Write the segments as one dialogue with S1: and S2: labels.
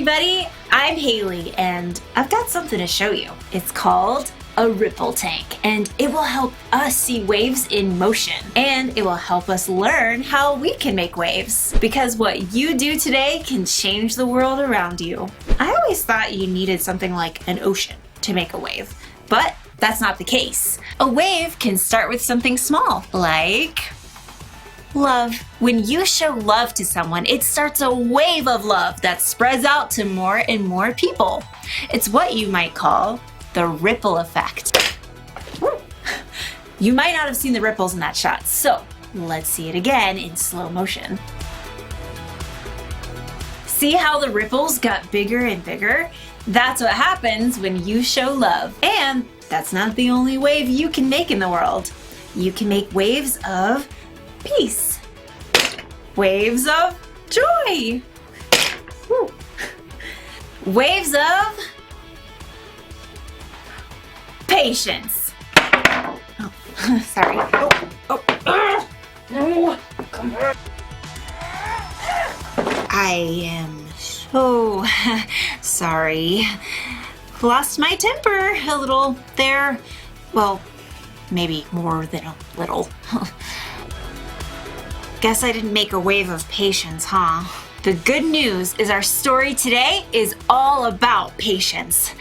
S1: everybody, I'm Haley and I've got something to show you. It's called a ripple tank and it will help us see waves in motion and it will help us learn how we can make waves because what you do today can change the world around you. I always thought you needed something like an ocean to make a wave, but that's not the case. A wave can start with something small like love. When you show love to someone, it starts a wave of love that spreads out to more and more people. It's what you might call the ripple effect. You might not have seen the ripples in that shot, so let's see it again in slow motion. See how the ripples got bigger and bigger? That's what happens when you show love. And that's not the only wave you can make in the world. You can make waves of peace. Waves of joy. Woo. Waves of patience. Oh, sorry. No, come on. I am so sorry. Lost my temper a little there. Well, maybe more than a little. Guess I didn't make a wave of patience, huh? The good news is our story today is all about patience.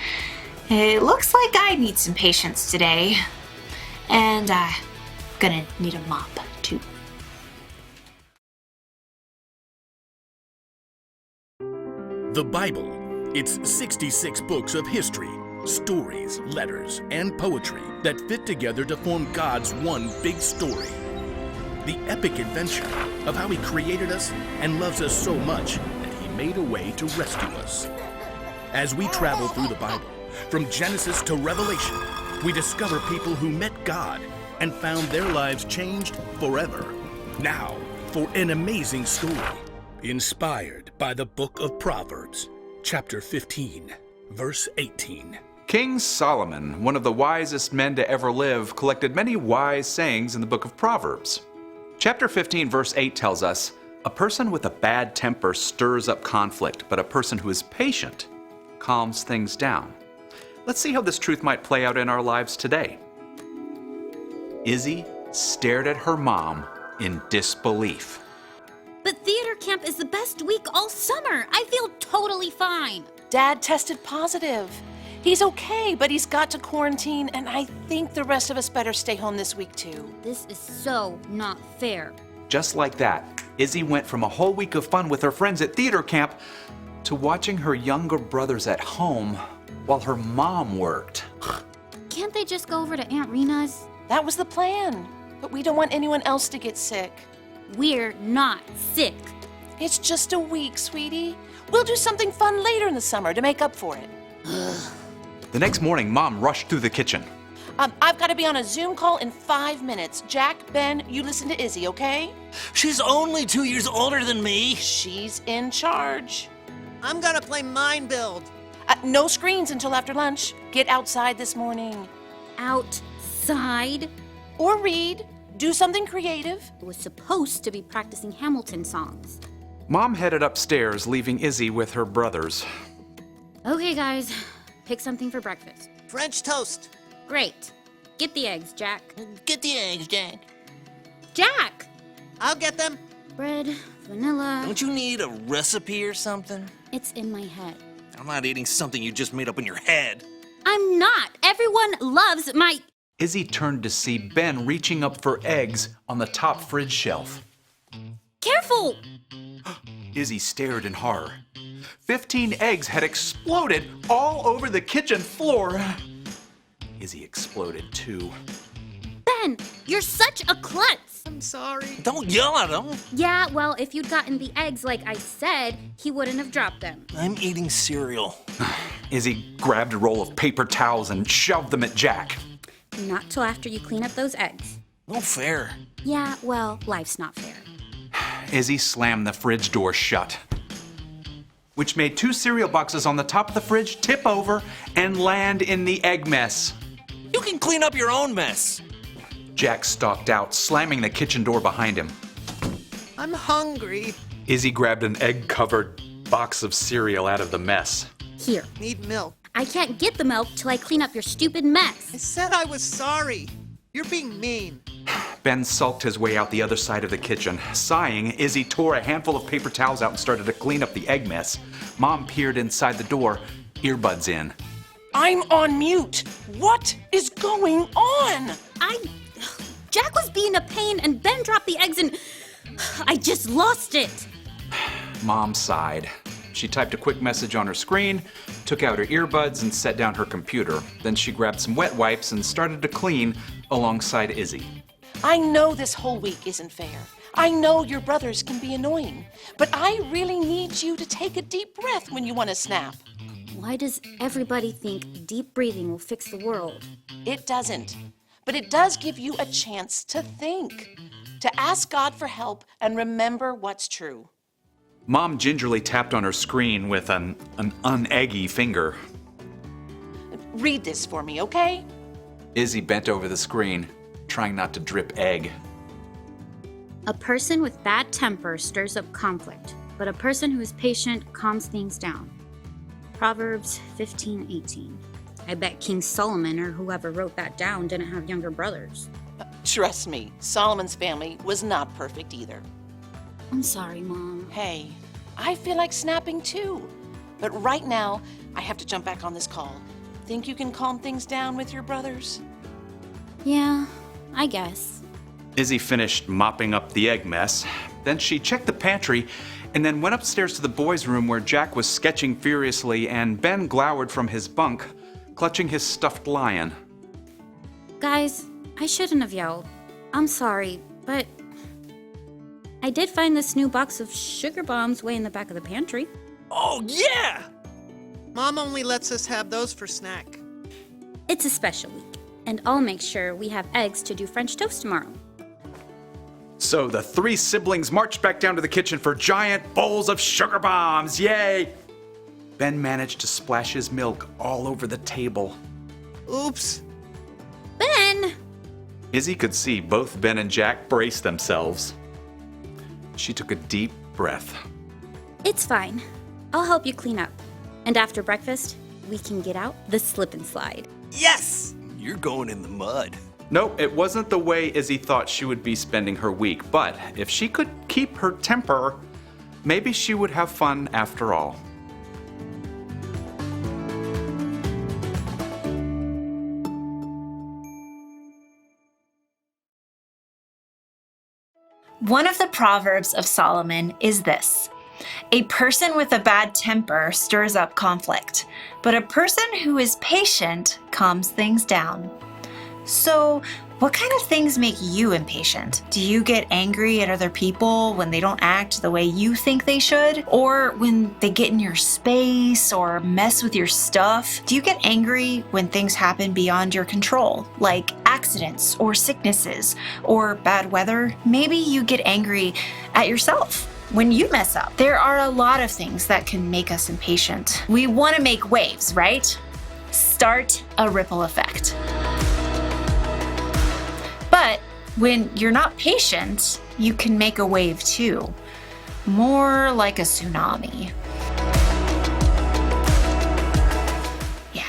S1: It looks like I need some patience today. And I'm gonna need a mop, too.
S2: The Bible. It's 66 books of history, stories, letters, and poetry that fit together to form God's one big story. The epic adventure of how He created us and loves us so much that He made a way to rescue us. As we travel through the Bible, from Genesis to Revelation, we discover people who met God and found their lives changed forever. Now, for an amazing story, inspired by the book of Proverbs, chapter 15, verse 18.
S3: King Solomon, one of the wisest men to ever live, collected many wise sayings in the book of Proverbs. Chapter 15, verse 8 tells us, "A person with a bad temper stirs up conflict, but a person who is patient calms things down." Let's see how this truth might play out in our lives today. Izzy stared at her mom in disbelief.
S4: But theater camp is the best week all summer. I feel totally fine.
S5: Dad tested positive. He's okay, but he's got to quarantine, and I think the rest of us better stay home this week too.
S4: This is so not fair.
S3: Just like that, Izzy went from a whole week of fun with her friends at theater camp to watching her younger brothers at home while her mom worked.
S4: Can't they just go over to Aunt Rena's?
S5: That was the plan, but we don't want anyone else to get sick.
S4: We're not sick.
S5: It's just a week, sweetie. We'll do something fun later in the summer to make up for it.
S3: The next morning, Mom rushed through the kitchen.
S5: I've got to be on a Zoom call in 5 minutes. Jack, Ben, you listen to Izzy, okay?
S6: She's only 2 years older than me.
S5: She's in charge.
S6: I'm gonna play Mind Build.
S5: No screens until after lunch. Get outside this morning.
S4: Outside?
S5: Or read. Do something creative.
S4: I was supposed to be practicing Hamilton songs.
S3: Mom headed upstairs, leaving Izzy with her brothers.
S4: Okay, guys. Pick something for breakfast.
S6: French toast.
S4: Great. Get the eggs, Jack.
S6: Get the eggs, Jack.
S4: Jack!
S6: I'll get them.
S4: Bread, vanilla.
S6: Don't you need a recipe or something?
S4: It's in my head.
S6: I'm not eating something you just made up in your head.
S4: I'm not. Everyone loves my...
S3: Izzy turned to see Ben reaching up for eggs on the top fridge shelf.
S4: Careful!
S3: Izzy stared in horror. 15 eggs had exploded all over the kitchen floor. Izzy exploded too.
S4: Ben, you're such a klutz.
S6: I'm sorry. Don't yell at him.
S4: Yeah, well, if you'd gotten the eggs like I said, he wouldn't have dropped them.
S6: I'm eating cereal.
S3: Izzy grabbed a roll of paper towels and shoved them at Jack.
S4: Not till after you clean up those eggs.
S6: No fair.
S4: Yeah, well, life's not fair.
S3: Izzy slammed the fridge door shut, which made 2 cereal boxes on the top of the fridge tip over and land in the egg mess.
S6: You can clean up your own mess.
S3: Jack stalked out, slamming the kitchen door behind him.
S6: I'm hungry.
S3: Izzy grabbed an egg-covered box of cereal out of the mess.
S4: Here.
S7: Need milk.
S4: I can't get the milk till I clean up your stupid mess.
S7: I said I was sorry. You're being mean.
S3: Ben sulked his way out the other side of the kitchen. Sighing, Izzy tore a handful of paper towels out and started to clean up the egg mess. Mom peered inside the door, earbuds in.
S5: I'm on mute. What is going on?
S4: Jack was being a pain and Ben dropped the eggs and I just lost it.
S3: Mom sighed. She typed a quick message on her screen, took out her earbuds, and set down her computer. Then she grabbed some wet wipes and started to clean alongside Izzy.
S5: I know this whole week isn't fair. I know your brothers can be annoying, but I really need you to take a deep breath when you want to snap.
S4: Why does everybody think deep breathing will fix the world?
S5: It doesn't, but it does give you a chance to think, to ask God for help and remember what's true.
S3: Mom gingerly tapped on her screen with an uneggy finger.
S5: Read this for me, okay?
S3: Izzy bent over the screen, trying not to drip egg.
S4: A person with bad temper stirs up conflict, but a person who is patient calms things down. Proverbs 15:18. I bet King Solomon or whoever wrote that down didn't have younger brothers.
S5: Trust me, Solomon's family was not perfect either.
S4: I'm sorry, Mom.
S5: Hey, I feel like snapping too. But right now, I have to jump back on this call. Think you can calm things down with your brothers?
S4: Yeah, I guess.
S3: Izzy finished mopping up the egg mess. Then she checked the pantry and then went upstairs to the boys' room where Jack was sketching furiously and Ben glowered from his bunk, clutching his stuffed lion.
S4: Guys, I shouldn't have yelled. I'm sorry, but I did find this new box of sugar bombs way in the back of the pantry.
S6: Oh, yeah!
S7: Mom only lets us have those for snack.
S4: It's a special week, and I'll make sure we have eggs to do French toast tomorrow.
S3: So the three siblings marched back down to the kitchen for giant bowls of sugar bombs. Yay! Ben managed to splash his milk all over the table.
S7: Oops.
S4: Ben!
S3: Izzy could see both Ben and Jack brace themselves. She took a deep breath.
S4: It's fine. I'll help you clean up. And after breakfast, we can get out the slip and slide.
S7: Yes!
S6: You're going in the mud.
S3: Nope, it wasn't the way Izzy thought she would be spending her week, but if she could keep her temper, maybe she would have fun after all.
S1: One of the Proverbs of Solomon is this: a person with a bad temper stirs up conflict, but a person who is patient calms things down. So, what kind of things make you impatient? Do you get angry at other people when they don't act the way you think they should? Or when they get in your space or mess with your stuff? Do you get angry when things happen beyond your control, like accidents or sicknesses or bad weather? Maybe you get angry at yourself when you mess up. There are a lot of things that can make us impatient. We want to make waves, right? Start a ripple effect. But when you're not patient, you can make a wave too. More like a tsunami. Yeah.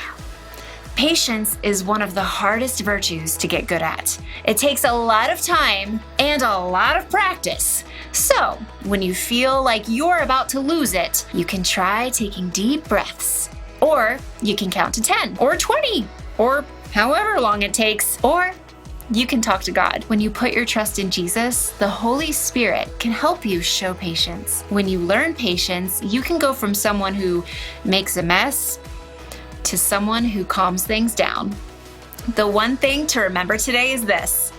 S1: Patience is one of the hardest virtues to get good at. It takes a lot of time and a lot of practice. So, when you feel like you're about to lose it, you can try taking deep breaths. Or you can count to 10 or 20 or however long it takes. Or you can talk to God. When you put your trust in Jesus, the Holy Spirit can help you show patience. When you learn patience, you can go from someone who makes a mess to someone who calms things down. The one thing to remember today is this: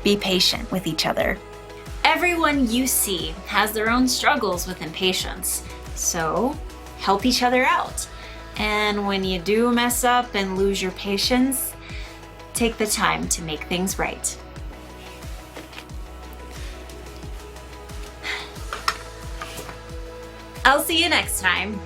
S1: be patient with each other. Everyone you see has their own struggles with impatience, so help each other out. And when you do mess up and lose your patience, take the time to make things right. I'll see you next time.